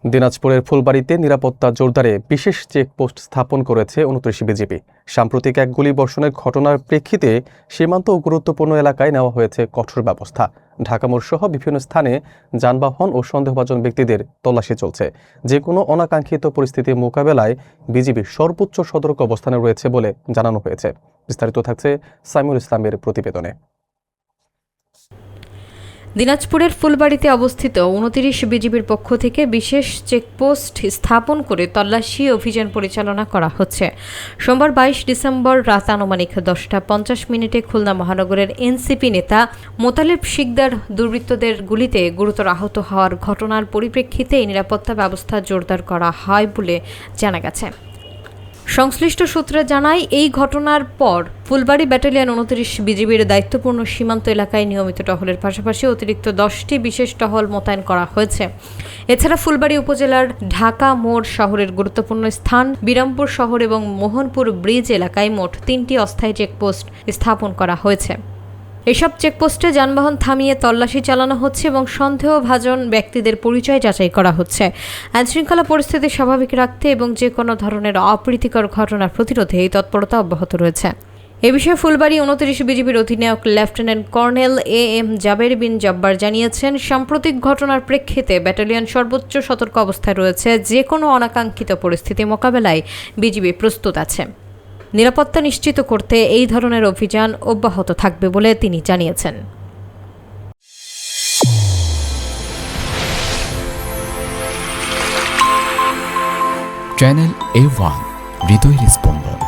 দিনাজপুরের ফুলবাড়ীতে নিরাপত্তা জোরদারে বিশেষ চেকপোস্ট স্থাপন করেছে ২৯ বিজিবি। সাম্প্রতিক এক গুলিবর্ষণের ঘটনার প্রেক্ষিতে সীমান্ত ও গুরুত্বপূর্ণ এলাকায় নেওয়া হয়েছে কঠোর ব্যবস্থা। ঢাকা মোড় সহ বিভিন্ন স্থানে যানবাহন ও সন্দেহভাজন ব্যক্তিদের তল্লাশি চলছে। যে কোনো অনাকাঙ্ক্ষিত পরিস্থিতি মোকাবেলায় বিজিবি সর্বোচ্চ সতর্ক অবস্থানে রয়েছে বলে জানানো হয়েছে। বিস্তারিত থাকছে সাইমুল ইসলামের প্রতিবেদনে। দিনাজপুরের ফুলবাড়ীতে অবস্থিত ২৯ বিজিবির পক্ষ থেকে বিশেষ চেকপোস্ট স্থাপন করে তল্লাশি অভিযান পরিচালনা করা হচ্ছে। সোমবার ২২ ডিসেম্বর রাত আনুমানিক ১০টা ৫০ খুলনা মহানগরের এনসিপি নেতা মোতালেব শিকদার দুর্বৃত্তদের গুলিতে গুরুতর আহত হওয়ার ঘটনার পরিপ্রেক্ষিতে নিরাপত্তা ব্যবস্থা জোরদার করা হয় বলে জানা গেছে। সংশ্লিষ্ট সূত্রে জানায়, এই ঘটনার পর ফুলবাড়ী ব্যাটালিয়ন ২৯ বিজিবির দায়িত্বপূর্ণ সীমান্ত এলাকায় নিয়মিত টহলের পাশাপাশি অতিরিক্ত ১০টি বিশেষ টহল মোতায়েন করা হয়েছে। এছাড়া ফুলবাড়ী উপজেলার ঢাকা মোড় শহরের গুরুত্বপূর্ণ স্থান, বিরামপুর শহর এবং মোহনপুর ব্রিজ এলাকায় মোট ৩টি অস্থায়ী চেকপোস্ট স্থাপন করা হয়েছে। এসব চেকপোস্টে যানবাহন থামিয়ে তল্লাশি চালানো হচ্ছে এবং সন্দেহভাজন ব্যক্তিদের পরিচয় যাচাই করা হচ্ছে। আইনশৃঙ্খলা পরিস্থিতি স্বাভাবিক রাখতে এবং যে কোনো ধরনের অপ্রীতিকর ঘটনার প্রতিরোধে এই তৎপরতা অব্যাহত রয়েছে। এ বিষয়ে ফুলবাড়ী ২৯ বিজিবির অধিনায়ক লেফটেন্যান্ট কর্নেল AM জাবের বিন জব্বার জানিয়েছেন, সাম্প্রতিক ঘটনার প্রেক্ষিতে ব্যাটালিয়ন সর্বোচ্চ সতর্ক অবস্থায় রয়েছে। যে কোনো অনাকাঙ্ক্ষিত পরিস্থিতি মোকাবেলায় বিজিবি প্রস্তুত আছে। নিরাপত্তা নিশ্চিত করতে এই ধরনের অভিযান অব্যাহত থাকবে বলে তিনি জানিয়েছেন। চ্যানেল A1 হৃদয়ের স্পন্দন।